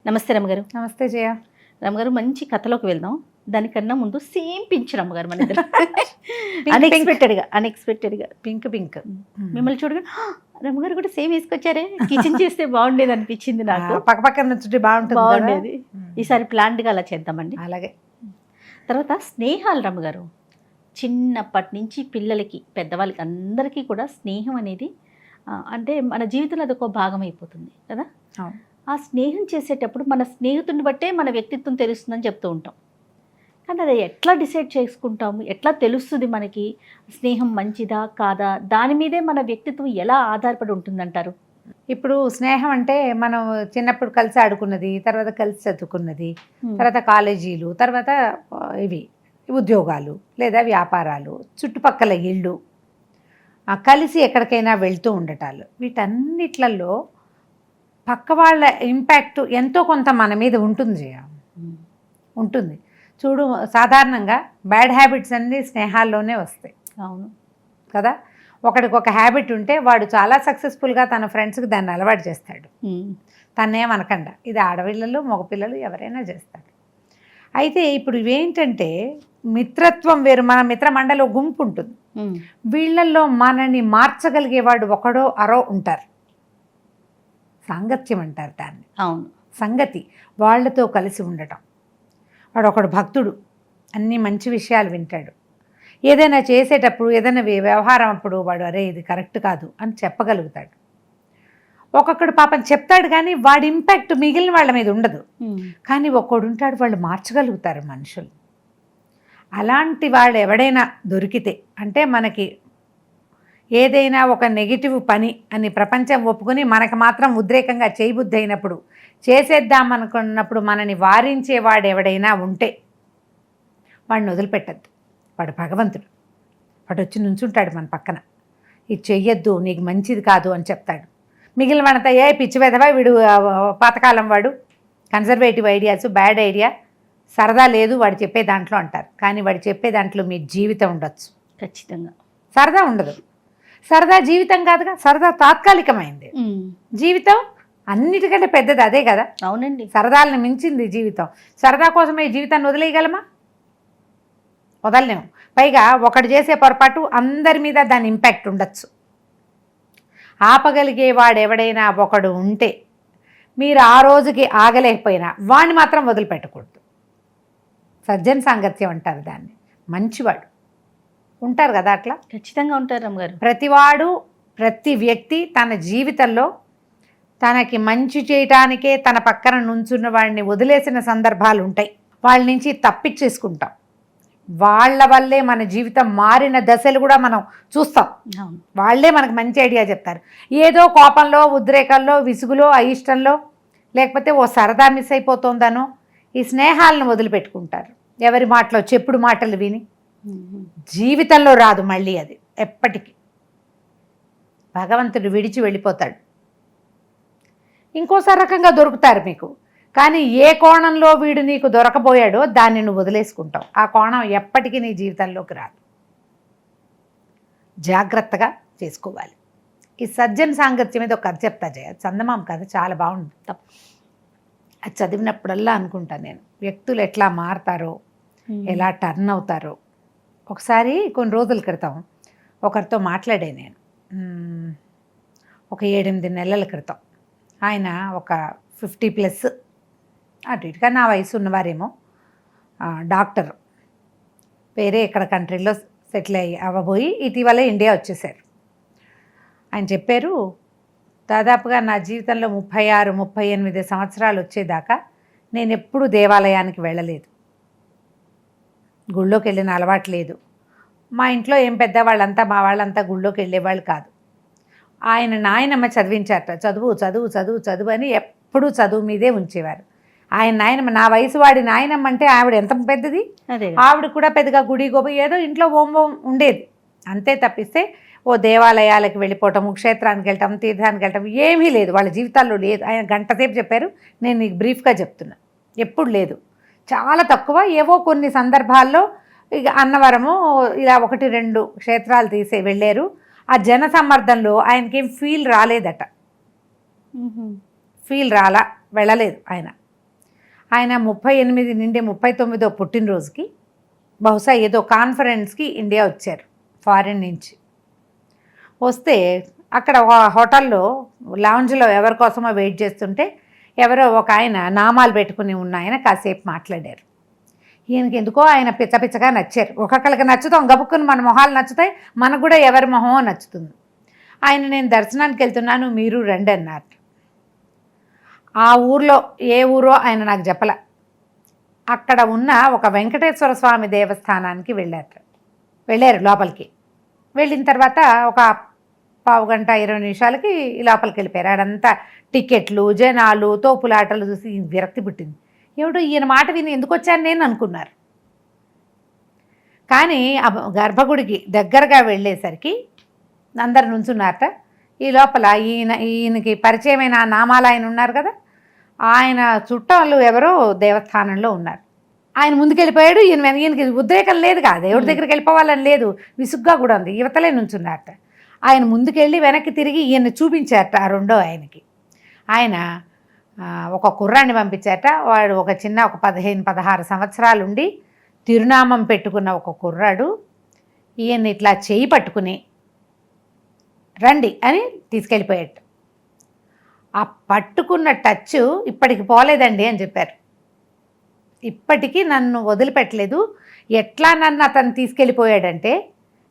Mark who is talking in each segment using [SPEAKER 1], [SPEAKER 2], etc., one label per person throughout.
[SPEAKER 1] నమస్తే రమ్మగారు.
[SPEAKER 2] నమస్తే జయ.
[SPEAKER 1] రమ్మగారు, మంచి కథలోకి వెళ్దాం. దానికన్నా ముందు సేమ్ పించ్ రమ్మగారు మన ఇద్దరు. అన్ఎక్స్పెక్టెడ్గా
[SPEAKER 2] పింక్
[SPEAKER 1] మిమ్మల్ని చూడగా రమ్మగారు కూడా సేమ్ వేసుకొచ్చారే, కిచెన్ చేస్తే బాగుండేది అనిపించింది నాకు.
[SPEAKER 2] పక్కపక్కన నుంచి
[SPEAKER 1] బాగుండేది. ఈసారి ప్లాన్డ్గా అలా చేద్దామండి.
[SPEAKER 2] అలాగే.
[SPEAKER 1] తర్వాత స్నేహాలు రమ్మగారు, చిన్నప్పటి నుంచి పిల్లలకి పెద్దవాళ్ళకి అందరికీ కూడా స్నేహం అనేది అంటే మన జీవితంలో అదొక భాగం అయిపోతుంది కదా. ఆ స్నేహం చేసేటప్పుడు మన స్నేహితుడిని బట్టే మన వ్యక్తిత్వం తెలుస్తుందని చెప్తూ ఉంటాం. కానీ అది ఎట్లా డిసైడ్ చేసుకుంటాము, ఎట్లా తెలుస్తుంది మనకి స్నేహం మంచిదా కాదా, దాని మీదే మన వ్యక్తిత్వం ఎలా ఆధారపడి ఉంటుందంటారు?
[SPEAKER 2] ఇప్పుడు స్నేహం అంటే మనం చిన్నప్పుడు కలిసి ఆడుకున్నది, తర్వాత కలిసి చదువుకున్నది, తర్వాత కాలేజీలు, తర్వాత ఇవి ఉద్యోగాలు లేదా వ్యాపారాలు, చుట్టుపక్కల ఇళ్ళు, కలిసి ఎక్కడికైనా వెళ్తూ ఉండటాలు, వీటన్నిట్లలో పక్క వాళ్ళ ఇంపాక్ట్ ఎంతో కొంత మన మీద ఉంటుంది ఉంటుంది. చూడు, సాధారణంగా బ్యాడ్ హ్యాబిట్స్ అన్నీ స్నేహాల్లోనే వస్తాయి.
[SPEAKER 1] అవును
[SPEAKER 2] కదా. ఒకడికి ఒక హ్యాబిట్ ఉంటే వాడు చాలా సక్సెస్ఫుల్గా తన ఫ్రెండ్స్కి దాన్ని అలవాటు చేస్తాడు. తన్నేమనకుండా, ఇది ఆడపిల్లలు మగపిల్లలు ఎవరైనా చేస్తారు. అయితే ఇప్పుడు ఇవేంటంటే మిత్రత్వం వేరు. మన మిత్రమండలి గుంపు ఉంటుంది, వీళ్ళల్లో మనని మార్చగలిగేవాడు ఒకడో అరో ఉంటారు. సాంగత్యం అంటారు దాన్ని.
[SPEAKER 1] అవును,
[SPEAKER 2] సంగతి. వాళ్ళతో కలిసి ఉండటం. వాడు ఒకడు భక్తుడు, అన్ని మంచి విషయాలు వింటాడు. ఏదైనా చేసేటప్పుడు, ఏదైనా వ్యవహారం అప్పుడు వాడు అరే ఇది కరెక్ట్ కాదు అని చెప్పగలుగుతాడు. ఒక్కొక్కడు పాపం చెప్తాడు కానీ వాడి ఇంపాక్ట్ మిగిలిన వాళ్ళ మీద ఉండదు. కానీ ఒక్కడు ఉంటాడు, వాళ్ళు మార్చగలుగుతారు మనుషులు. అలాంటి వాళ్ళు ఎవడైనా దొరికితే, అంటే మనకి ఏదైనా ఒక నెగిటివ్ పని అని ప్రపంచం ఒప్పుకొని మనకు మాత్రం ఉద్రేకంగా చేయబుద్ధి అయినప్పుడు, చేసేద్దామనుకున్నప్పుడు మనని వారించేవాడు ఎవడైనా ఉంటే వాడిని వదిలిపెట్టద్దు. వాడు భగవంతుడు. వాడు వచ్చి నుంచుంటాడు మన పక్కన. ఇది చెయ్యొద్దు, నీకు మంచిది కాదు అని చెప్తాడు. మిగిలిన వాడంతా ఏ పిచ్చి వెధవా వీడు, పాతకాలం వాడు, కన్జర్వేటివ్ ఐడియాస్, బ్యాడ్ ఐడియా, సరదా లేదు వాడు చెప్పే దాంట్లో అంటారు. కానీ వాడు చెప్పే దాంట్లో మీ జీవితం ఉండొచ్చు.
[SPEAKER 1] ఖచ్చితంగా
[SPEAKER 2] సరదా ఉండదు. సరదా జీవితం కాదుగా. సరదా తాత్కాలికమైంది, జీవితం అన్నిటికంటే పెద్దది అదే కదా.
[SPEAKER 1] అవునండి,
[SPEAKER 2] సరదాలను మించింది జీవితం. సరదా కోసమే జీవితాన్ని వదిలేయగలమా? వదలలేము. పైగా ఒకడు చేసే పొరపాటు అందరి మీద దాని ఇంపాక్ట్ ఉండొచ్చు. ఆపగలిగేవాడు ఎవడైనా ఒకడు ఉంటే, మీరు ఆ రోజుకి ఆగలేకపోయినా వాడిని మాత్రం వదిలిపెట్టకూడదు. సజ్జన సాంగత్యం అంటారు దాన్ని. మంచివాడు ఉంటారు కదా అట్లా.
[SPEAKER 1] ఖచ్చితంగా ఉంటారు రమ్మగారు.
[SPEAKER 2] ప్రతివాడు, ప్రతి వ్యక్తి తన జీవితంలో తనకి మంచి చేయటానికే తన పక్కన నుంచున్న వాడిని వదిలేసిన సందర్భాలు ఉంటాయి. వాళ్ళ నుంచి తప్పించేసుకుంటాం. వాళ్ళ వల్లే మన జీవితం మారిన దశలు కూడా మనం చూస్తాం. వాళ్ళే మనకు మంచి ఐడియా చెప్తారు. ఏదో కోపంలో, ఉద్రేకాల్లో, విసుగులో, అయిష్టంలో, లేకపోతే ఓ సరదా మిస్ అయిపోతుందనో ఈ స్నేహాలను వదిలిపెట్టుకుంటారు. ఎవరి మాటలో, చెప్పుడు మాటలు విని. జీవితంలో రాదు మళ్ళీ అది ఎప్పటికీ. భగవంతుడు విడిచి వెళ్ళిపోతాడు. ఇంకోసారి రకంగా దొరుకుతారు మీకు. కానీ ఏ కోణంలో వీడు నీకు దొరకబోయాడో దాన్ని నువ్వు వదిలేసుకుంటావు. ఆ కోణం ఎప్పటికీ నీ జీవితంలోకి రాదు. జాగ్రత్తగా చేసుకోవాలి. ఈ సజ్జన సాంగత్యం మీద ఒక కథ చెప్తా జయ. చందమామ కథ చాలా బాగుంది. అది చదివినప్పుడల్లా అనుకుంటాను నేను, వ్యక్తులు ఎట్లా మారతారో, ఎలా టర్న్ అవుతారో. ఒకసారి కొన్ని రోజుల క్రితం ఒకరితో మాట్లాడే నేను, ఒక 7-8 నెలల క్రితం. ఆయన ఒక 50+ అటు ఇటుగా నా వయసు ఉన్నవారేమో, డాక్టర్, వేరే ఇక్కడ కంట్రీలో సెటిల్ అవ్వబోయి ఇటీవల ఇండియా వచ్చేసారు. ఆయన చెప్పారు, దాదాపుగా నా జీవితంలో 36-38 సంవత్సరాలు వచ్చేదాకా నేను ఎప్పుడూ దేవాలయానికి వెళ్ళలేదు, గుళ్ళోకి వెళ్ళిన అలవాటు లేదు. మా ఇంట్లో ఏం పెద్దవాళ్ళంతా, మా వాళ్ళంతా గుళ్ళోకి వెళ్ళేవాళ్ళు కాదు. ఆయన నాయనమ్మ చదివించారట. చదువు చదువు చదువు చదువు అని ఎప్పుడూ చదువు మీదే ఉంచేవారు. ఆయన నాయనమ్మ, నా వయసు వాడి నాయనమ్మ అంటే ఆవిడ ఎంత పెద్దది. ఆవిడ కూడా పెద్దగా గుడి గోపి ఏదో ఇంట్లో ఓం ఉండేది అంతే తప్పిస్తే ఓ దేవాలయాలకు వెళ్ళిపోవటము, క్షేత్రానికి వెళ్ళటం, తీర్థానికి వెళ్ళటం ఏమీ లేదు వాళ్ళ జీవితాల్లో లేదు. ఆయన గంటసేపు చెప్పారు, నేను నీకు బ్రీఫ్గా చెప్తున్నా. ఎప్పుడు లేదు, చాలా తక్కువ. ఏవో కొన్ని సందర్భాల్లో ఇక అన్నవరము ఇలా 1-2 క్షేత్రాలు వెళ్ళారు. ఆ జన సమ్మర్దంలో ఆయనకేం ఫీల్ రాలేదట, ఫీల్ రాలా, వెళ్ళలేదు ఆయన. ఆయన 38 నుండి 39వ పుట్టినరోజుకి బహుశా ఏదో కాన్ఫరెన్స్కి ఇండియా వచ్చారు ఫారిన్ నుంచి. వస్తే అక్కడ హోటల్లో లాంజ్లో ఎవరి కోసమో వెయిట్ చేస్తుంటే ఎవరో ఒక ఆయన నామాలు పెట్టుకుని ఉన్న ఆయన కాసేపు మాట్లాడారు. ఈయనకి ఎందుకో ఆయన పిచ్చగా నచ్చారు. ఒక్కొక్కరికి నచ్చుతాం, గబుక్కుని మన మొహాలు నచ్చుతాయి, మనకు కూడా ఎవరి మొహమో నచ్చుతుంది. ఆయన నేను దర్శనానికి వెళ్తున్నాను, మీరు రండి అన్నారు. ఆ ఊర్లో ఏ ఊరో ఆయన నాకు చెప్పల. అక్కడ ఉన్న ఒక వెంకటేశ్వర స్వామి దేవస్థానానికి వెళ్ళారు లోపలికి. వెళ్ళిన తర్వాత ఒక పావు గంట 20 నిమిషాలకి లోపలికి వెళ్ళిపోయారు. ఆడంతా టికెట్లు, జనాలు, తోపులాటలు చూసి విరక్తి పుట్టింది. ఏమిటో ఈయన మాట విని ఎందుకు వచ్చాను నేను అనుకున్నారు. కానీ ఆ గర్భగుడికి దగ్గరగా వెళ్ళేసరికి అందరు నుంచున్నారట. ఈ లోపల ఈయనకి పరిచయమైన నామాలు ఆయన ఉన్నారు కదా, ఆయన చుట్టాలు ఎవరో దేవస్థానంలో ఉన్నారు. ఆయన ముందుకెళ్ళిపోయాడు. ఈయనకి ఉద్రేకం లేదు కదా, దేవుడి దగ్గరికి వెళ్ళిపోవాలని లేదు, విసుగ్గా కూడా ఉంది. యువతలే నుంచున్నారట. ఆయన ముందుకెళ్ళి వెనక్కి తిరిగి ఈయన్ని చూపించారట ఆ రెండో ఆయనకి. ఆయన ఒక కుర్రాన్ని పంపించారట. వాడు ఒక 15-16 సంవత్సరాలు ఉండి తిరునామం పెట్టుకున్న ఒక కుర్రాడు ఈయన్ని ఇట్లా చేయి పట్టుకుని రండి అని తీసుకెళ్ళిపోయాడు. ఆ పట్టుకున్న టచ్ ఇప్పటికి పోలేదండి అని చెప్పారు. ఇప్పటికీ నన్ను వదిలిపెట్టలేదు. ఎట్లా నన్ను అతను తీసుకెళ్ళిపోయాడంటే,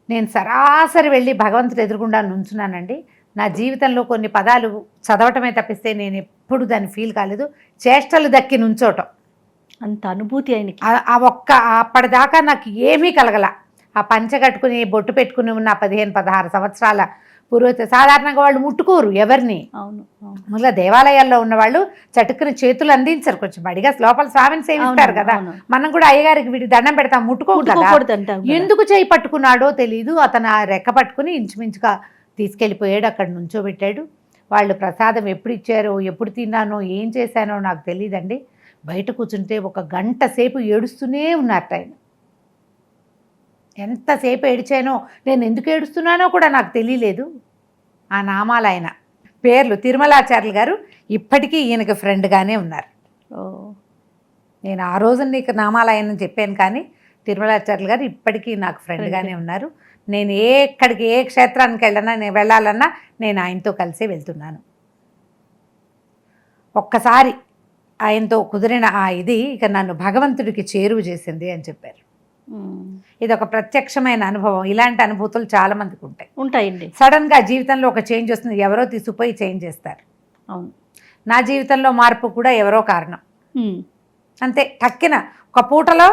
[SPEAKER 2] నేను సరాసరి వెళ్ళి భగవంతుడు ఎదురుగుండా నుంచున్నానండి. నా జీవితంలో కొన్ని పదాలు చదవటమే తప్పిస్తే నేను ఎప్పుడు దాన్ని ఫీల్ కాలేదు. చేష్టలు దక్కి నుంచోటం,
[SPEAKER 1] అంత అనుభూతి ఆయనకి.
[SPEAKER 2] అప్పటిదాకా నాకు ఏమీ కలగల. ఆ పంచ కట్టుకుని బొట్టు పెట్టుకుని ఉన్న 15-16 సంవత్సరాల పురోహిత, సాధారణంగా వాళ్ళు ముట్టుకోరు ఎవరిని.
[SPEAKER 1] అవును,
[SPEAKER 2] ముళ్ళ దేవాలయాల్లో ఉన్న వాళ్ళు చటుక్కుని చేతులు అందించరు, కొంచెం బడిగా లోపల స్వామిని సేవిస్తారు కదా. మనం కూడా అయ్యగారికి వీడి దండం పెడతాం, ముట్టుకోకూడదు. ఎందుకు చేయి పట్టుకున్నాడో తెలీదు. అతను ఆ రెక్క పట్టుకుని ఇంచుమించుగా తీసుకెళ్ళిపోయాడు. అక్కడ నుంచోబెట్టాడు. వాళ్ళు ప్రసాదం ఎప్పుడు ఇచ్చారో, ఎప్పుడు తిన్నానో, ఏం చేశానో నాకు తెలియదండి. బయట కూర్చుంటే 1 గంట సేపు ఏడుస్తూనే ఉన్నారట ఆయన. ఎంతసేపు ఏడిచానో, నేను ఎందుకు ఏడుస్తున్నానో కూడా నాకు తెలియలేదు. ఆ నామాలు ఆయన పేర్లు తిరుమలాచార్యులు గారు ఇప్పటికీ ఈయనకి ఫ్రెండ్గానే ఉన్నారు. నేను ఆ రోజు నీకు నామాలు ఆయన చెప్పాను, కానీ తిరుమలాచార్యులు గారు ఇప్పటికీ నాకు ఫ్రెండ్గానే ఉన్నారు. నేను ఎక్కడికి ఏ క్షేత్రానికి వెళ్ళాలన్నా నేను ఆయనతో కలిసే వెళ్తున్నాను. ఒక్కసారి ఆయనతో కుదిరిన ఇది ఇక నన్ను భగవంతుడికి చేరువ చేసింది అని చెప్పారు. ఇది ఒక ప్రత్యక్షమైన అనుభవం. ఇలాంటి అనుభూతులు చాలా మందికి ఉంటాయండి. సడన్గా జీవితంలో ఒక చేంజ్ వస్తుంది, ఎవరో తీసుకుపోయి చేంజ్ చేస్తారు.
[SPEAKER 1] అవును,
[SPEAKER 2] నా జీవితంలో మార్పు కూడా ఎవరో కారణం. అంతే, టక్కిన ఒక పూటలో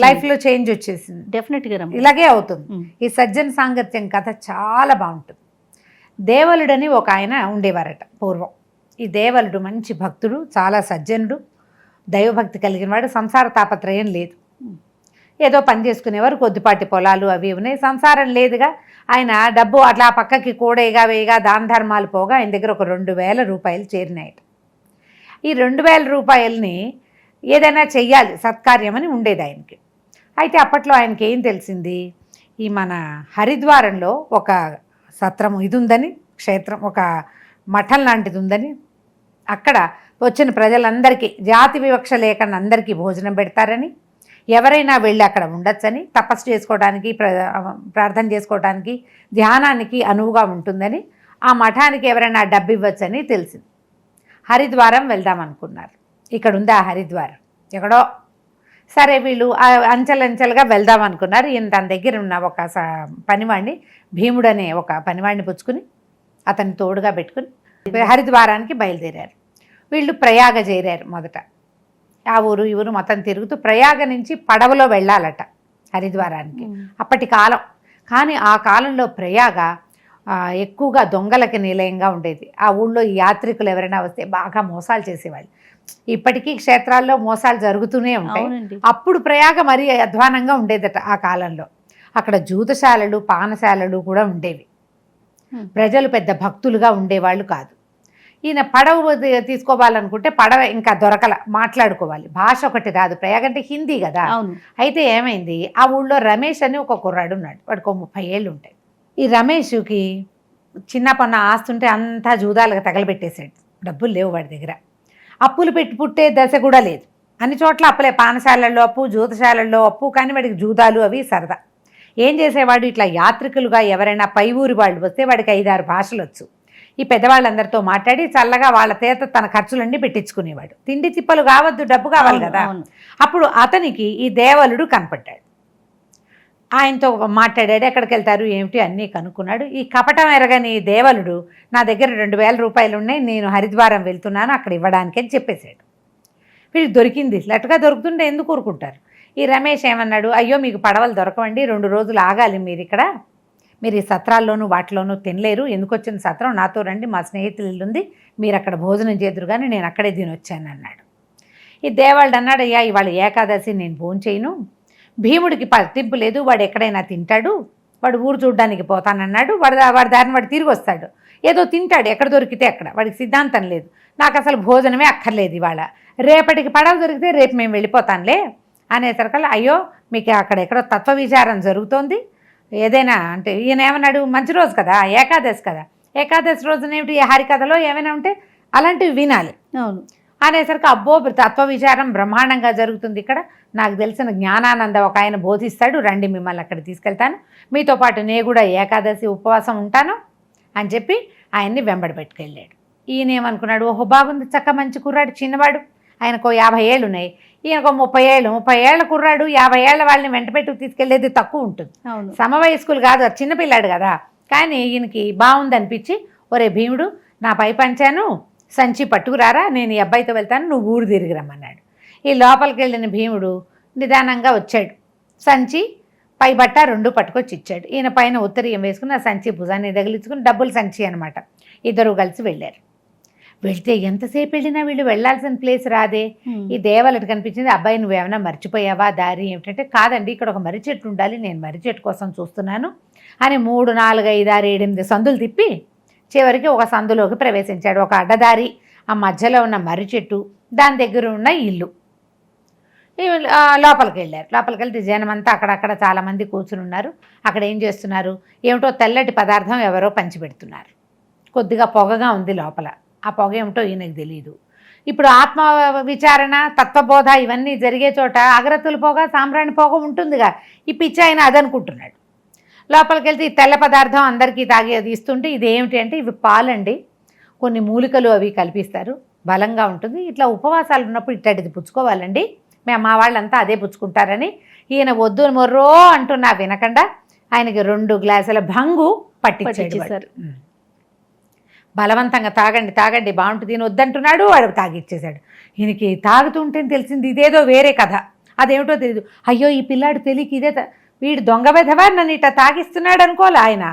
[SPEAKER 2] లైఫ్లో చేంజ్ వచ్చేసింది.
[SPEAKER 1] డెఫినెట్గా
[SPEAKER 2] ఇలాగే అవుతుంది. ఈ సజ్జన సాంగత్యం కథ చాలా బాగుంటుంది. దేవలుడని ఒక ఆయన ఉండేవారట పూర్వం. ఈ దేవలుడు మంచి భక్తుడు, చాలా సజ్జనుడు, దైవభక్తి కలిగిన వాడు. సంసార తాపత్రయం లేదు. ఏదో పని చేసుకునేవారు, కొద్దిపాటి పొలాలు అవి ఉన్నాయి, సంసారం లేదుగా. ఆయన డబ్బు అట్లా పక్కకి కూడేగా వేయగా దాన ధర్మాలు పోగా ఆయన దగ్గర ఒక 2000 రూపాయలు చేరినాయట. ఈ 2000 రూపాయలని ఏదైనా చెయ్యాలి, సత్కార్యమని ఉండేది ఆయనకి. అయితే అప్పట్లో ఆయనకి ఏం తెలిసింది, ఈ మన హరిద్వారంలో ఒక సత్రం ఇది ఉందని, క్షేత్రం, ఒక మఠం లాంటిది ఉందని, అక్కడ వచ్చిన ప్రజలందరికీ జాతి వివక్ష లేకుండా అందరికీ భోజనం పెడతారని, ఎవరైనా వెళ్ళి అక్కడ ఉండొచ్చని, తపస్సు చేసుకోవడానికి, ప్రార్థన చేసుకోవడానికి, ధ్యానానికి అనువుగా ఉంటుందని, ఆ మఠానికి ఎవరైనా డబ్బు ఇవ్వచ్చని తెలిసింది. హరిద్వారం వెళ్దాం అనుకున్నారు. ఇక్కడ ఉంది ఆ హరిద్వారం ఎక్కడో. సరే వీళ్ళు అంచెలంచెలుగా వెళ్దాం అనుకున్నారు. ఈయన తన దగ్గర ఉన్న ఒక పనివాడిని, భీముడు అనే ఒక పనివాడిని పుచ్చుకుని అతన్ని తోడుగా పెట్టుకుని హరిద్వారానికి బయలుదేరారు. వీళ్ళు ప్రయాగ చేరారు. మొదట ఆ ఊరు ఈ ఊరు మొత్తం తిరుగుతూ ప్రయాగ నుంచి పడవలో వెళ్ళాలట హరిద్వారానికి. అప్పటి కాలం. కానీ ఆ కాలంలో ప్రయాగ ఎక్కువగా దొంగలకి నిలయంగా ఉండేది. ఆ ఊళ్ళో యాత్రికులు ఎవరైనా వస్తే బాగా మోసాలు చేసేవాళ్ళు. ఇప్పటికీ క్షేత్రాల్లో మోసాలు జరుగుతూనే ఉంటాయి. అప్పుడు ప్రయాగ మరీ అధ్వానంగా ఉండేదట ఆ కాలంలో. అక్కడ జూతశాలలు, పానశాలలు కూడా ఉండేవి. ప్రజలు పెద్ద భక్తులుగా ఉండేవాళ్ళు కాదు. ఈయన పడవ తీసుకోవాలనుకుంటే పడవ ఇంకా దొరకల, మాట్లాడుకోవాలి. భాష ఒకటి రాదు, ప్రయాగ అంటే హిందీ కదా. అయితే ఏమైంది, ఆ ఊళ్ళో రమేష్ అని ఒక కుర్రాడు ఉన్నాడు. వాడికి 30 ఏళ్ళు ఉంటాయి. ఈ రమేష్కి చిన్న పన్న ఆస్తుంటే అంతా జూదాలుగా తగలబెట్టేశాడు. డబ్బులు లేవు వాడి దగ్గర. అప్పులు పెట్టి పుట్టే దశ కూడా లేదు. అన్ని చోట్ల అప్పులే, పానశాలల్లో అప్పు, జూతశాలల్లో అప్పు. కానీ వాడికి జూదాలు అవి సరదా. ఏం చేసేవాడు, ఇట్లా యాత్రికులుగా ఎవరైనా పై ఊరి వాళ్ళు వస్తే వాడికి 5-6 భాషలు వచ్చు. ఈ పెద్దవాళ్ళందరితో మాట్లాడి చల్లగా వాళ్ళ చేత తన ఖర్చులన్నీ పెట్టించుకునేవాడు. తిండి తిప్పలు కావద్దు, డబ్బు కావాలి కదా. అప్పుడు అతనికి ఈ దేవలుడు కనపడ్డాడు. ఆయనతో మాట్లాడాడు. ఎక్కడికి వెళ్తారు ఏమిటి అన్నీ కనుక్కున్నాడు. ఈ కపటం ఎరగని దేవలుడు నా దగ్గర 2000 రూపాయలు ఉన్నాయి, నేను హరిద్వారం వెళ్తున్నాను అక్కడ ఇవ్వడానికి అని చెప్పేశాడు. వీళ్ళు దొరికింది లెట్గా దొరుకుతుంటే ఎందుకు ఊరుకుంటారు. ఈ రమేష్ ఏమన్నాడు, అయ్యో మీకు పడవలు దొరకవండి, 2 రోజులు ఆగాలి మీరు ఇక్కడ, మీరు ఈ సత్రాల్లోనూ వాటిలోనూ తినలేరు, ఎందుకు వచ్చిన సత్రం నాతో రండి, మా స్నేహితులు ఇల్లుంది, మీరు అక్కడ భోజనం చేదురు కానీ నేను అక్కడే తినొచ్చాను అన్నాడు. ఈ దేవాళ్ళు అన్నాడు, అయ్యా ఇవాళ ఏకాదశి నేను భోంచేయను, భీముడికి పట్టింపు లేదు, వాడు ఎక్కడైనా తింటాడు, వాడు ఊరు చూడ్డానికి పోతానన్నాడు, వాడి దారిని వాడు తిరిగి వస్తాడు, ఏదో తింటాడు ఎక్కడ దొరికితే అక్కడ, వాడికి సిద్ధాంతం లేదు, నాకు అసలు భోజనమే అక్కర్లేదు ఇవాళ, రేపటికి పడవ దొరికితే రేపు మేము వెళ్ళిపోతానులే అనేసరికల్లా, అయ్యో మీకు అక్కడెక్కడో తత్వ విచారం జరుగుతోంది, ఏదైనా అంటే ఈయన ఏమన్నాడు, మంచి రోజు కదా ఏకాదశి కదా, ఏకాదశి రోజునేమిటి హరికథలో ఏమైనా ఉంటే అలాంటివి వినాలి.
[SPEAKER 1] అవును
[SPEAKER 2] అనేసరికి అబ్బో తత్వ విచారం బ్రహ్మాండంగా జరుగుతుంది ఇక్కడ, నాకు తెలిసిన జ్ఞానానంద ఒక ఆయన బోధిస్తాడు, రండి మిమ్మల్ని అక్కడ తీసుకెళ్తాను, మీతో పాటు నేను కూడా ఏకాదశి ఉపవాసం ఉంటాను అని చెప్పి ఆయన్ని వెంబడి పెట్టుకెళ్ళాడు. ఈయన ఏమనుకున్నాడు, ఓహో బాగుంది, చక్క మంచి కుర్రాడు, చిన్నవాడు, ఆయనకు 50 ఏళ్ళు ఉన్నాయి, ఈయనకు 30 ఏళ్ళు, 30 ఏళ్ల కుర్రాడు 50 ఏళ్ల వాళ్ళని వెంట పెట్టుకు తీసుకెళ్లేది తక్కువ ఉంటుంది. సమవయస్కులు కాదు, చిన్నపిల్లాడు కదా. కానీ ఈయనకి బాగుంది అనిపించి, ఒరే భీముడు నా పై పంచాను సంచి పట్టుకురారా, నేను ఈ అబ్బాయితో వెళ్తాను, నువ్వు ఊరు తిరిగి రమ్మన్నాడు. ఈ లోపలికి వెళ్ళిన భీముడు నిదానంగా వచ్చాడు, సంచి పై బట్ట 2 పట్టుకొచ్చి ఇచ్చాడు. ఈయన పైన ఉత్తరీయం వేసుకుని ఆ సంచి భుజాన్ని తగిలించుకుని, డబ్బుల సంచి అనమాట, ఇద్దరు కలిసి వెళ్ళారు. వెళ్తే ఎంతసేపు వెళ్ళినా వీళ్ళు వెళ్ళాల్సిన ప్లేస్ రాదే. ఈ దేవాలటి కనిపించింది, అబ్బాయి నువ్వేమైనా మర్చిపోయావా దారి ఏమిటంటే, కాదండి ఇక్కడ ఒక మర్రి చెట్టు ఉండాలి, నేను మర్రి చెట్టు కోసం చూస్తున్నాను అని 3, 4, 5, 6, 7, 8 సందులు తిప్పి చివరికి ఒక సందులోకి ప్రవేశించాడు. ఒక అడ్డదారి, ఆ మధ్యలో ఉన్న మర్రి చెట్టు, దాని దగ్గర ఉన్న ఇల్లు. లోపలికి వెళ్ళారు. లోపలికి వెళ్తే జనమంతా అక్కడక్కడ చాలామంది కూర్చుని ఉన్నారు. అక్కడ ఏం చేస్తున్నారు, ఏమిటో తెల్లటి పదార్థం ఎవరో పంచిపెడుతున్నారు. కొద్దిగా పొగగా ఉంది లోపల, ఆ పొగ ఏమిటో ఈయనకు తెలియదు. ఇప్పుడు ఆత్మ విచారణ, తత్వబోధ ఇవన్నీ జరిగే చోట అగరత్తుల పొగ, సాంబ్రాణి పొగ ఉంటుందిగా. ఈ పిచ్చి ఆయన అదనుకుంటున్నాడు. లోపలికి వెళ్తే ఈ తెల్ల పదార్థం అందరికీ తాగేది ఇస్తుంటే, ఇదేమిటి అంటే ఇవి పాలండి, కొన్ని మూలికలు అవి కల్పిస్తారు, బలంగా ఉంటుంది, ఇట్లా ఉపవాసాలు ఉన్నప్పుడు ఇట్లాంటిది పుచ్చుకోవాలండి, మా వాళ్ళంతా అదే పుచ్చుకుంటారని ఈయన వద్దు మొర్రో అంటున్నా వినకుండా ఆయనకి 2 గ్లాసుల భంగు పట్టించాడు. బలవంతంగా తాగండి తాగండి బాగుంటుంది, ఈయన వద్దంటున్నాడు, వాడు తాగిచ్చేశాడు. ఈయనకి తాగుతుంటే తెలిసింది ఇదేదో వేరే కథ, అదేమిటో తెలియదు. అయ్యో ఈ పిల్లాడు తెలియక ఇదే వీడు దొంగ విధవా నన్ను ఇట్లా తాగిస్తున్నాడు అనుకోలే ఆయన,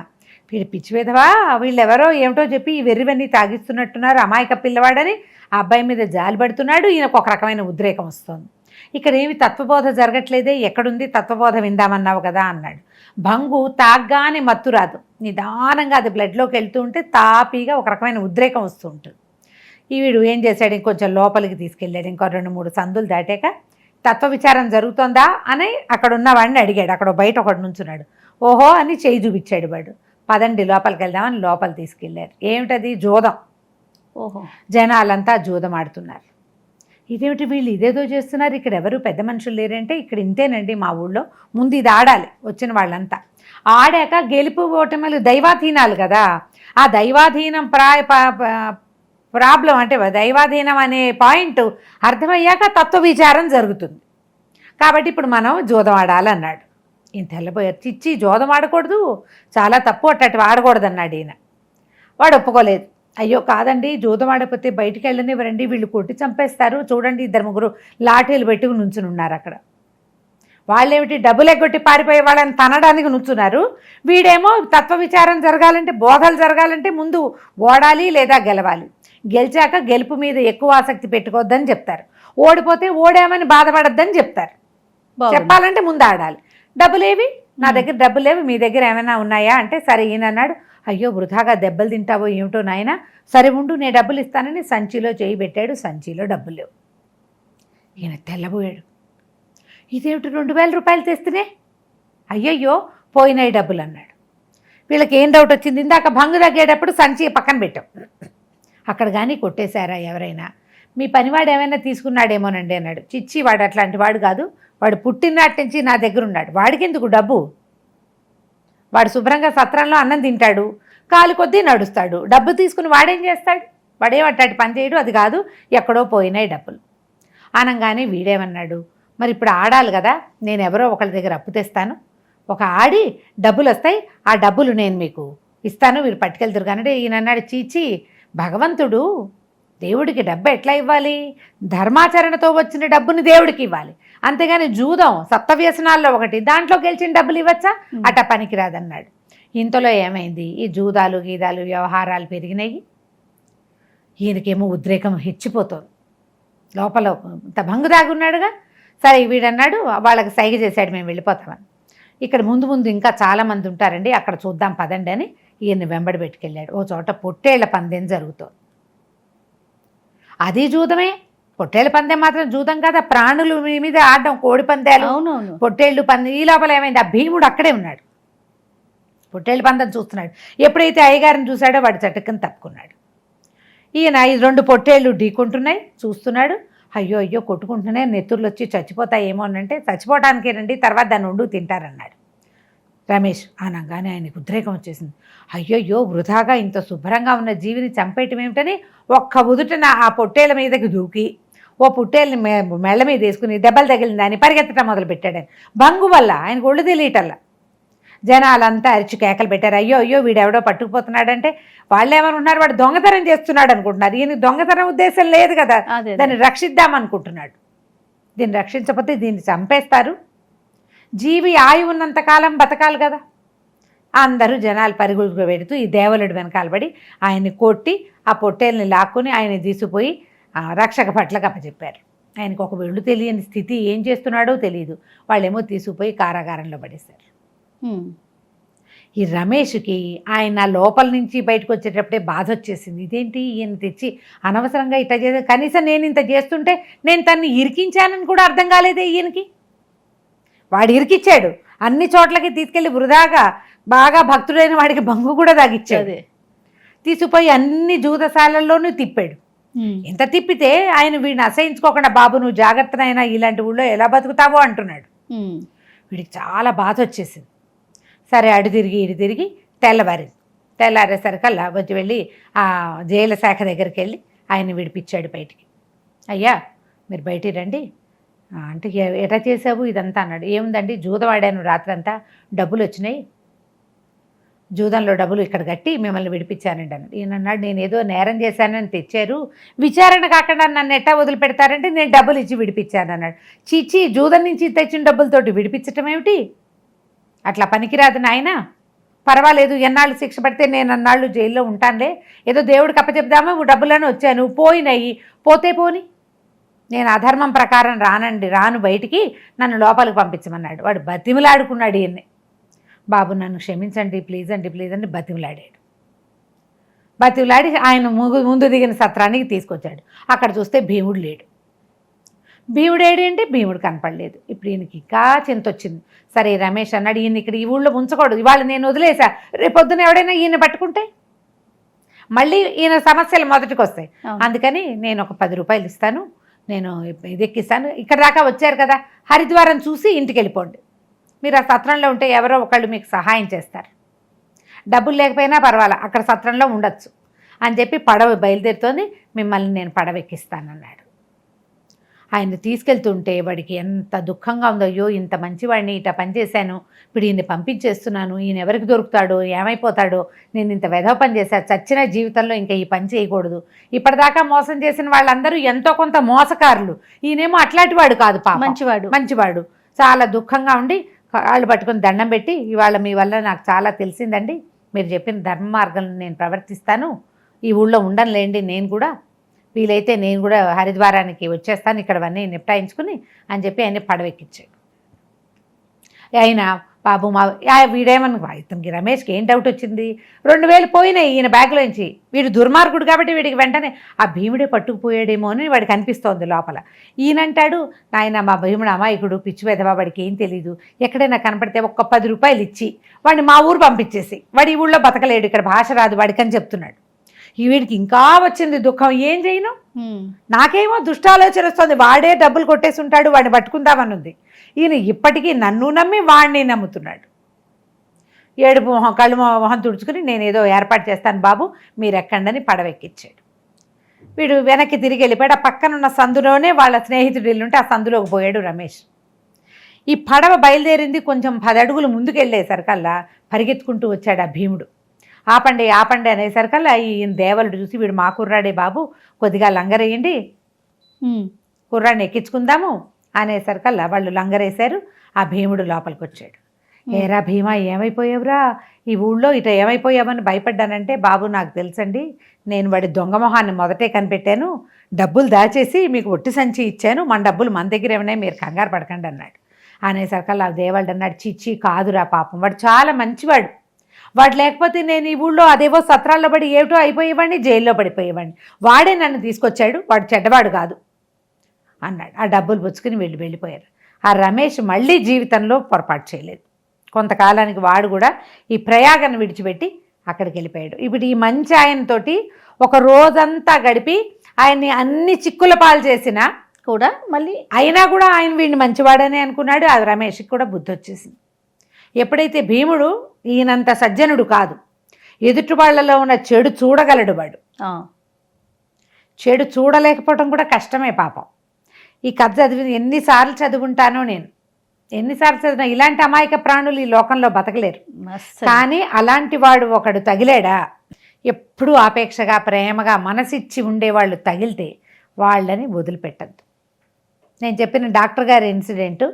[SPEAKER 2] వీడు పిచ్చి విధవా, వీళ్ళెవరో ఏమిటో చెప్పి ఈ వెర్రివన్నీ తాగిస్తున్నట్టున్నారు, అమాయక పిల్లవాడని ఆ అబ్బాయి మీద జాలి పడుతున్నాడు. ఈయనకు ఒక రకమైన ఉద్రేకం వస్తుంది. ఇక్కడ ఏమి తత్వబోధ జరగట్లేదే, ఎక్కడుంది తత్వబోధ విందామన్నావు కదా అన్నాడు. భంగు తాగ్గానే మత్తు రాదు, నిదానంగా అది బ్లడ్లోకి వెళ్తూ ఉంటే తాపీగా ఒక రకమైన ఉద్రేకం వస్తూ ఉంటుంది. ఈ వీడు ఏం చేశాడు, ఇంకొంచెం లోపలికి తీసుకెళ్ళాడు. ఇంకో 2-3 సందులు దాటాక తత్వ విచారం జరుగుతుందా అని అక్కడ ఉన్నవాడిని అడిగాడు. అక్కడ బయట ఒకడు నుంచున్నాడు. ఓహో అని చేయి చూపించాడు వాడు. పదండి లోపలికి వెళ్దామని లోపల తీసుకెళ్ళారు. ఏమిటది, జూదం. ఓహో, జనాలంతా జూదం ఆడుతున్నారు. ఇదేమిటి వీళ్ళు ఇదేదో చేస్తున్నారు, ఇక్కడ ఎవరు పెద్ద మనుషులు లేరంటే, ఇక్కడ ఇంతేనండి మా ఊళ్ళో, ముందు ఇది ఆడాలి వచ్చిన వాళ్ళంతా, ఆడాక గెలుపు ఓటములు దైవాధీనాలు కదా, ఆ దైవాధీనం ప్రాబ్లం అంటే దైవాధీనం అనే పాయింట్ అర్థమయ్యాక తత్వ విచారం జరుగుతుంది. కాబట్టి ఇప్పుడు మనం జూదం ఆడాలన్నాడు. ఈయన తెల్లబోయారు, చిచ్చి జూదం ఆడకూడదు, చాలా తప్పు, అట్టటి ఆడకూడదు అన్నాడు ఈయన. వాడు ఒప్పుకోలేదు. అయ్యో కాదండి జూదం ఆడకపోతే బయటికి వెళ్ళనివ్వరండి, వీళ్ళు కొట్టి చంపేస్తారు, చూడండి 2-3 లాఠీలు పెట్టుకుని నుంచుని ఉన్నారు అక్కడ. వాళ్ళేమిటి డబ్బులు ఎగ్గొట్టి పారిపోయే వాళ్ళని తనడానికి నుంచున్నారు, వీడేమో తత్వ విచారం జరగాలంటే, బోధలు జరగాలంటే ముందు ఓడాలి లేదా గెలవాలి, గెలిచాక గెలుపు మీద ఎక్కువ ఆసక్తి పెట్టుకోవద్దని చెప్తారు, ఓడిపోతే ఓడామని బాధపడద్దని చెప్తారు. చెప్పాలంటే ముందు ఆడాలి. డబ్బులేవి, నా దగ్గర డబ్బులు లేవు, మీ దగ్గర ఏమైనా ఉన్నాయా అంటే, సరే ఈయన అన్నాడు, అయ్యో వృధాగా దెబ్బలు తింటావో ఏమిటో నాయన, సరే ఉండు నేను డబ్బులు ఇస్తానని సంచిలో చేయి పెట్టాడు. సంచిలో డబ్బులు లేవు. ఈయన తెల్లబోయాడు. ఇదేమిటి 2000 రూపాయలు తెస్తేనే, అయ్యయ్యో పోయినాయి డబ్బులు అన్నాడు. వీళ్ళకి ఏం డౌట్ వచ్చింది, ఇందాక భంగు తగ్గేటప్పుడు సంచి పక్కన పెట్టాం, అక్కడ కానీ కొట్టేశారా ఎవరైనా, మీ పనివాడు ఏమైనా తీసుకున్నాడేమోనండి అన్నాడు. చిచ్చి, వాడు అట్లాంటి వాడు కాదు, వాడు పుట్టిననాటి నుంచి నా దగ్గర ఉన్నాడు, వాడికి ఎందుకు డబ్బు, వాడు శుభ్రంగా సత్రంలో అన్నం తింటాడు, కాలు కొద్దీ నడుస్తాడు, డబ్బు తీసుకుని వాడేం చేస్తాడు, వాడేమంటాడు పని చేయడు, అది కాదు ఎక్కడో పోయినాయి డబ్బులు అనగానే వీడేమన్నాడు, మరి ఇప్పుడు ఆడాలి కదా, నేను ఎవరో ఒకళ్ళ దగ్గర అప్పు తెస్తాను, ఒక ఆడి డబ్బులు వస్తాయి, ఆ డబ్బులు నేను మీకు ఇస్తాను, మీరు పట్టుకెళ్తారు కానీ ఈయన అన్నాడు, చీచి భగవంతుడు దేవుడికి డబ్బు ఎట్లా ఇవ్వాలి, ధర్మాచరణతో వచ్చిన డబ్బుని దేవుడికి ఇవ్వాలి, అంతేగాని జూదం సప్తవ్యసనాల్లో ఒకటి, దాంట్లో గెలిచిన డబ్బులు ఇవ్వచ్చా, అట పనికిరాదన్నాడు. ఇంతలో ఏమైంది, ఈ జూదాలు గీదాలు వ్యవహారాలు పెరిగినాయి, ఈయనకేమో ఉద్రేకం హెచ్చిపోతుంది, లోపల భంగు దాగున్నాడుగా. సరే వీడన్నాడు, వాళ్ళకి సైగ చేశాడు, మేము వెళ్ళిపోతామని. ఇక్కడ ముందు ముందు ఇంకా చాలామంది ఉంటారండి, అక్కడ చూద్దాం పదండి అని ఈయన్ని వెంబడి పెట్టుకెళ్ళాడు. ఓ చోట పొట్టేళ్ల పందెం జరుగుతుంది, అది జూదమే, పొట్టేళ్ల పందెం మాత్రం జూదం కదా, ప్రాణులు మీద ఆడడం, కోడి పందాలు,
[SPEAKER 1] అవునవును,
[SPEAKER 2] పొట్టేళ్ళు పందెం. ఈ లోపల ఏమైంది, ఆ భీముడు అక్కడే ఉన్నాడు, పొట్టేళ్ళ పందెం చూస్తున్నాడు. ఎప్పుడైతే అయ్యగారిని చూశాడో వాడు చటుక్కని తప్పుకున్నాడు. ఈయన ఈ 2 పొట్టేళ్ళు ఢీకుంటున్నాయి, చూస్తున్నాడు, అయ్యో అయ్యో కొట్టుకుంటున్నాయి, నెత్తుర్లు వచ్చి చచ్చిపోతాయేమో అనంటే, చచ్చిపోవడానికేనండి, తర్వాత దాన్ని వండు తింటారన్నాడు రమేష్. అనగానే ఆయనకు ఉద్రేకం వచ్చేసింది, అయ్యయ్యో వృధాగా ఇంత శుభ్రంగా ఉన్న జీవిని చంపేయటం ఏమిటని ఒక్క ఉదుటన ఆ పొట్టేళ్ల మీదకి దూకి ఓ పొట్టేళ్ళని మెళ్ళ మీద వేసుకుని దెబ్బలు తగిలిన దాన్ని పరిగెత్తడం మొదలుపెట్టాడు. ఆయన భంగు వల్ల ఆయనకు ఒళ్ళు తెలియటల్లా. జనాలంతా అరిచి కేకలు పెట్టారు, అయ్యో అయ్యో వీడెవడో పట్టుకుపోతున్నాడంటే వాళ్ళు ఏమనుకుంటున్నారు, వాడు దొంగతనం చేస్తున్నాడు అనుకుంటున్నారు. ఈయన దొంగతనం ఉద్దేశం లేదు కదా, దాన్ని రక్షిద్దామనుకుంటున్నాడు. దీన్ని రక్షించకపోతే దీన్ని చంపేస్తారు, జీవి ఆయువు ఉన్నంతకాలం బతకాలి కదా. అందరూ జనాలు పరుగులు పెడుతూ ఈ దేవలుడు వెనకాలబడి ఆయన్ని కొట్టి ఆ పొట్టేల్ని లాక్కుని ఆయన తీసుకుపోయి రక్షక భట్లకు అప్పచెప్పారు. ఆయనకు ఒక వెళ్ళు తెలియని స్థితి, ఏం చేస్తున్నాడో తెలియదు. వాళ్ళేమో తీసుకుపోయి కారాగారంలో పడేశారు. ఈ రమేష్కి ఆయన లోపల నుంచి బయటకు వచ్చేటప్పుడే బాధ వచ్చేసింది, ఇదేంటి ఈయన తెచ్చి అనవసరంగా ఇట్లా చేసే, కనీసం నేను ఇంత చేస్తుంటే నేను తన్ని ఇరికించానని కూడా అర్థం కాలేదే ఈయనకి. వాడు ఇరికిచ్చాడు, అన్ని చోట్లకి తీసుకెళ్ళి వృధాగా బాగా భక్తుడైన వాడికి భంగు కూడా తాగిచ్చాడు, తీసుకుపోయి అన్ని జూదశాలల్లోనూ తిప్పాడు. ఎంత తిప్పితే ఆయన వీడిని అసహించుకోకుండా, బాబు నువ్వు జాగ్రత్తనైనా ఇలాంటి ఊళ్ళో ఎలా బతుకుతావో అంటున్నాడు. వీడికి చాలా బాధ వచ్చేసింది. సరే అటు తిరిగి ఇటు తిరిగి తెల్లారేసరికల్లా వచ్చి వెళ్ళి ఆ జైలు శాఖ దగ్గరికి వెళ్ళి ఆయన్ని విడిపించాడు బయటికి. అయ్యా మీరు బయటికి రండి అంటే, ఎటా చేసావు ఇదంతా అన్నాడు. ఏముందండి, జూదం ఆడాను రాత్రంతా, డబ్బులు వచ్చినాయి, జూదంలో డబ్బులు ఇక్కడ కట్టి మిమ్మల్ని విడిపించానండి అన్నాడు. ఈయన అన్నాడు, నేను ఏదో నేరం చేశానని తెచ్చారు, విచారణ కాకుండా నన్ను ఎట్టా వదిలిపెడతారంటే నేను డబ్బులు ఇచ్చి విడిపించాను అన్నాడు. చీచి, జూదం నుంచి తెచ్చిన డబ్బులతోటి విడిపించటం ఏమిటి, అట్లా పనికిరాదు నాయన, పర్వాలేదు ఎన్నాళ్ళు శిక్ష పడితే నేను అన్నాళ్ళు జైల్లో ఉంటానులే, ఏదో దేవుడికి అప్పచెప్దామా డబ్బులను వచ్చాను, పోయినాయి, పోతే పోని, నేను అధర్మం ప్రకారం రాను బయటికి, నన్ను లోపలికి పంపించమన్నాడు. వాడు బతిమిలాడుకున్నాడు ఈయన్ని, బాబు నన్ను క్షమించండి ప్లీజ్ అండి బతిమిలాడాడు. బతిమిలాడి ఆయన ముందు దిగిన సత్రానికి తీసుకొచ్చాడు. అక్కడ చూస్తే భీముడు లేడు. భీముడు ఏడేంటి, భీముడు కనపడలేదు. ఇప్పుడు ఈయనకి ఇంకా చింత వచ్చింది. సరే రమేష్ అన్నాడు, ఈయన ఇక్కడ ఈ ఊళ్ళో ఉంచకూడదు, ఇవాళ నేను వదిలేసా, రేపొద్దున ఎవడైనా ఈయన పట్టుకుంటే మళ్ళీ ఈయన సమస్యలు మొదటికి వస్తాయి, అందుకని నేను ఒక 10 రూపాయలు ఇస్తాను, నేను ఇది ఎక్కిస్తాను, ఇక్కడ దాకా వచ్చారు కదా, హరిద్వారం చూసి ఇంటికి వెళ్ళిపోండి, మీరు ఆ సత్రంలో ఉంటే ఎవరో ఒకళ్ళు మీకు సహాయం చేస్తారు, డబ్బులు లేకపోయినా పర్వాలా అక్కడ సత్రంలో ఉండొచ్చు అని చెప్పి పడవ బయలుదేరుతోంది, మిమ్మల్ని నేను పడవ ఎక్కిస్తానన్నాడు. ఆయన్ని తీసుకెళ్తుంటే వాడికి ఎంత దుఃఖంగా ఉందో, అయ్యో ఇంత మంచివాడిని ఇట్లా పనిచేశాను, ఇప్పుడు ఈయన్ని పంపించేస్తున్నాను, ఈయన ఎవరికి దొరుకుతాడో ఏమైపోతాడో, నేను ఇంత వెధవ పని చేశాను, చచ్చిన జీవితంలో ఇంకా ఈ పని చేయకూడదు, ఇప్పటిదాకా మోసం చేసిన వాళ్ళందరూ ఎంతో కొంత మోసకారులు, ఈయనేమో అట్లాంటి వాడు కాదు, మంచివాడు. చాలా దుఃఖంగా ఉండి కాళ్ళు పట్టుకొని దండం పెట్టి, ఇవాళ మీ వల్ల నాకు చాలా తెలిసిందండి, మీరు చెప్పిన ధర్మ మార్గంలో నేను ప్రవర్తిస్తాను, ఈ ఊళ్ళో ఉండనులేండి, నేను కూడా వీలైతే నేను కూడా హరిద్వారానికి వచ్చేస్తాను, ఇక్కడవన్నీ నిప్టాయించుకుని అని చెప్పి ఆయన పడవెక్కించాడు. ఆయన బాబు వీడేమన్నా ఇతనికి రమేష్కి ఏం డౌట్ వచ్చింది, 2000 పోయినాయి ఈయన బ్యాగ్లోంచి, వీడు దుర్మార్గుడు కాబట్టి వీడికి వెంటనే ఆ భీముడే పట్టుకుపోయాడేమో అని వాడికి అనిపిస్తోంది లోపల. ఈయనంటాడు, నాయన మా భీముడు అమాయకుడు, పిచ్చి పెదవా, వాడికి ఏం తెలీదు, ఎక్కడైనా కనపడితే ఒక్క 10 రూపాయలు ఇచ్చి వాడిని మా ఊరు పంపించేసి, వాడి ఈ ఊళ్ళో బతకలేడు, ఇక్కడ భాష రాదు వాడికి అని చెప్తున్నాడు. ఈ వీడికి ఇంకా వచ్చింది దుఃఖం, ఏం చేయను, నాకేమో దుష్టాలోచన వస్తుంది, వాడే డబ్బులు కొట్టేసి ఉంటాడు, వాడిని పట్టుకుందామని ఉంది. ఈయన ఇప్పటికీ నన్ను నమ్మి వాడిని నమ్ముతున్నాడు. ఏడుపు మొహం కళ్ళు మొహం తుడుచుకుని నేనేదో ఏర్పాటు చేస్తాను బాబు మీరు ఎక్కండని పడవెక్కిచ్చాడు. వీడు వెనక్కి తిరిగి వెళ్ళిపోయాడు. ఆ పక్కనున్న సందులోనే వాళ్ళ స్నేహితుడు వెళ్ళుంటే ఆ సందులోకి పోయాడు రమేష్. ఈ పడవ బయలుదేరింది, కొంచెం 10 అడుగులు ముందుకు వెళ్ళేసరికల్లా పరిగెత్తుకుంటూ వచ్చాడు ఆ భీముడు. ఆపండి ఆపండి అనేసరికల్లా ఈయన దేవలుడు చూసి, వీడు మా కుర్రాడే బాబు, కొద్దిగా లంగరేయండి, కుర్రాడిని ఎక్కించుకుందాము అనేసరికల్లా వాళ్ళు లంగరేశారు. ఆ భీముడు లోపలికి వచ్చాడు. ఏరా భీమా ఏమైపోయావురా, ఈ ఊళ్ళో ఇట ఏమైపోయావని భయపడ్డానంటే, బాబు నాకు తెలుసండి, నేను వాడి దొంగ మొహాన్ని మొదటే కనిపెట్టాను, డబ్బులు దాచేసి మీకు ఒట్టి సంచి ఇచ్చాను, మన డబ్బులు మన దగ్గర ఏమన్నా, మీరు కంగారు పడకండి అన్నాడు. అనేసరికల్లా దేవాళ్ళు అన్నాడు, చిచ్చి కాదురా పాపం, వాడు చాలా మంచివాడు, వాడు లేకపోతే నేను ఈ ఊళ్ళో అదేవో సత్రాల్లో పడి ఏమిటో అయిపోయేవాడిని, జైల్లో పడిపోయేవాడిని, వాడే నన్ను తీసుకొచ్చాడు, వాడు చెడ్డవాడు కాదు అన్నాడు. ఆ డబ్బులు పుచ్చుకుని వెళ్ళిపోయారు. ఆ రమేష్ మళ్ళీ జీవితంలో పొరపాటు చేయలేదు. కొంతకాలానికి వాడు కూడా ఈ ప్రయాగను విడిచిపెట్టి అక్కడికి వెళ్ళిపోయాడు. ఇప్పుడు ఈ మంచి ఆయనతోటి ఒక రోజంతా గడిపి ఆయన్ని అన్ని చిక్కుల పాలు చేసినా కూడా మళ్ళీ అయినా కూడా ఆయన వీడిని మంచివాడని అనుకున్నాడు. అది రమేష్కి కూడా బుద్ధి వచ్చేసింది. ఎప్పుడైతే భీముడు ఈయనంత సజ్జనుడు కాదు, ఎదుటి వాళ్ళలో ఉన్న చెడు చూడగలడు, వాడు చెడు చూడలేకపోవడం కూడా కష్టమే పాపం. ఈ కథ చదివి ఎన్నిసార్లు చదువుంటానో నేను, ఎన్నిసార్లు చదివినా ఇలాంటి అమాయక ప్రాణులు ఈ లోకంలో బతకలేరు. కానీ అలాంటి వాడు ఒకడు తగిలాడా, ఎప్పుడూ ఆపేక్షగా ప్రేమగా మనసిచ్చి ఉండేవాళ్ళు తగిలితే వాళ్ళని వదిలిపెట్టద్దు. నేను చెప్పిన డాక్టర్ గారి ఇన్సిడెంట్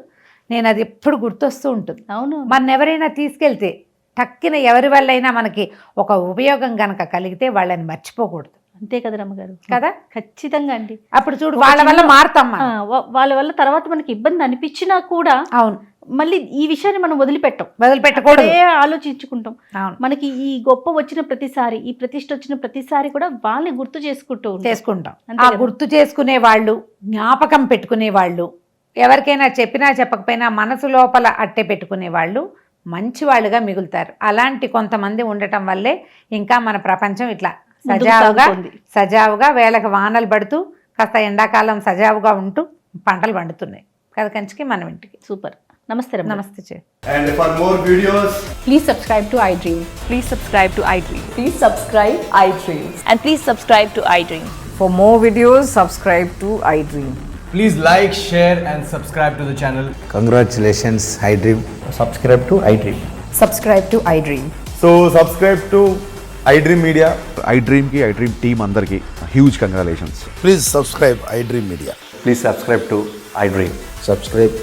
[SPEAKER 2] నేను అది ఎప్పుడు గుర్తొస్తూ ఉంటుంది.
[SPEAKER 1] అవును,
[SPEAKER 2] మన ఎవరైనా తీసుకెళ్తే టక్కిన ఎవరి వల్ల అయినా మనకి ఒక ఉపయోగం కనుక కలిగితే వాళ్ళని మర్చిపోకూడదు.
[SPEAKER 1] అంతే కదా రమ్మగారు,
[SPEAKER 2] కదా,
[SPEAKER 1] ఖచ్చితంగా అండి.
[SPEAKER 2] అప్పుడు చూడు వాళ్ళ వల్ల మారుతాం,
[SPEAKER 1] వాళ్ళ వల్ల తర్వాత మనకి ఇబ్బంది అనిపించినా కూడా
[SPEAKER 2] అవును
[SPEAKER 1] మళ్ళీ ఈ విషయాన్ని మనం
[SPEAKER 2] వదిలిపెట్టకూడదు,
[SPEAKER 1] ఆలోచించుకుంటాం. మనకి ఈ గొప్ప వచ్చిన ప్రతిసారి, ఈ ప్రతిష్ట వచ్చిన ప్రతిసారి కూడా వాళ్ళని గుర్తు చేసుకుంటాం.
[SPEAKER 2] ఆ గుర్తు చేసుకునే వాళ్ళు, జ్ఞాపకం పెట్టుకునే వాళ్ళు, ఎవరికైనా చెప్పినా చెప్పకపోయినా మనసు లోపల అట్టే పెట్టుకునే వాళ్ళు మంచి వాళ్ళుగా మిగులుతారు. అలాంటి కొంతమంది ఉండటం వల్లే ఇంకా మన ప్రపంచం ఇట్లా సజావుగా వేళకు వానలు పడుతూ కాస్త ఎండాకాలం సజావుగా ఉంటూ పంటలు పండుతున్నాయి కదా కంచికి మనం ఇంటికి.
[SPEAKER 1] సూపర్. నమస్తే.
[SPEAKER 2] నమస్తే.
[SPEAKER 3] And for more videos,
[SPEAKER 4] please subscribe to iDream.
[SPEAKER 5] Please subscribe to iDream.
[SPEAKER 4] Please subscribe iDream.
[SPEAKER 5] And please subscribe to iDream.
[SPEAKER 4] For more videos, subscribe to iDream.
[SPEAKER 3] please like, share and subscribe to the channel.
[SPEAKER 6] Congratulations, iDream.
[SPEAKER 3] Subscribe to iDream.
[SPEAKER 4] Subscribe to iDream.
[SPEAKER 3] So subscribe to iDream Media.
[SPEAKER 7] iDream ki iDream team andarki huge congratulations.
[SPEAKER 6] Please subscribe iDream Media.
[SPEAKER 8] Please subscribe to iDream.
[SPEAKER 6] Subscribe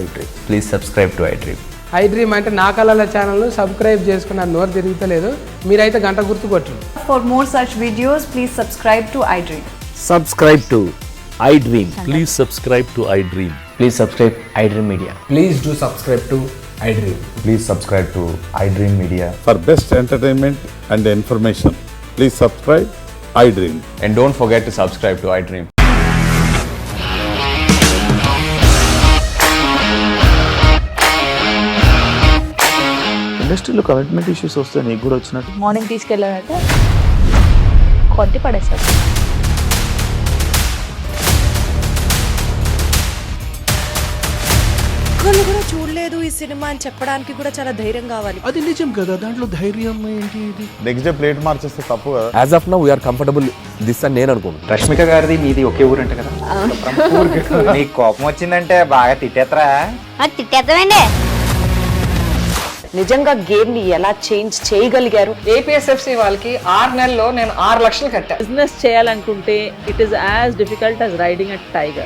[SPEAKER 6] iDream.
[SPEAKER 8] Please subscribe to iDream.
[SPEAKER 9] iDream అంటే నా కళల channel subscribe చేసుకున్న నోరు తిరుగుతలేదు, మీరైతే గంట గుర్తు కొట్టండి.
[SPEAKER 4] For more such videos, please subscribe to iDream.
[SPEAKER 10] Subscribe to iDream. Please subscribe to iDream.
[SPEAKER 8] Please subscribe iDream Media.
[SPEAKER 3] Please do subscribe to iDream.
[SPEAKER 8] Please subscribe to iDream Media.
[SPEAKER 7] For best entertainment and information, please subscribe iDream.
[SPEAKER 8] And don't forget to subscribe to iDream.
[SPEAKER 10] ఇండస్ట్రీలో commitment issues వస్తే నీకు కూడా వచ్చినట్టు
[SPEAKER 5] morning తీసుకెళ్ళాలంటే కొట్టి పడేస్తారు.
[SPEAKER 11] ఒక్కళ్ళు కూడా చూడలేదు ఈ సినిమా అని చెప్పడానికి కూడా చాలా ధైర్యం కావాలి.
[SPEAKER 10] అది నిజం కదా, దాంట్లో ధైర్యం ఏంటి?
[SPEAKER 7] నెక్స్ట్ డే ప్లేట్ మార్చేస్తే తప్పు కదా.
[SPEAKER 10] As of now we are comfortable this అని నేను అనుకుంటున్నాను.
[SPEAKER 8] రష్మిక గారిది మీది ఒకే ఊరు అంట కదా. నీకు కోపం వచ్చిందంటే బాగా తిట్టేత్తరా?
[SPEAKER 5] తిట్టేద్దామండి.
[SPEAKER 4] నిజంగా గేమ్ ని ఎలా చేంజ్ చేయగలిగారు?
[SPEAKER 9] ఏపీఎస్ఎఫ్సి వాళ్ళకి 6 నెలల్లో నేను 6 లక్షలు కట్టా.
[SPEAKER 5] బిజినెస్ చేయాలనుకుంటే it is as difficult as riding a tiger.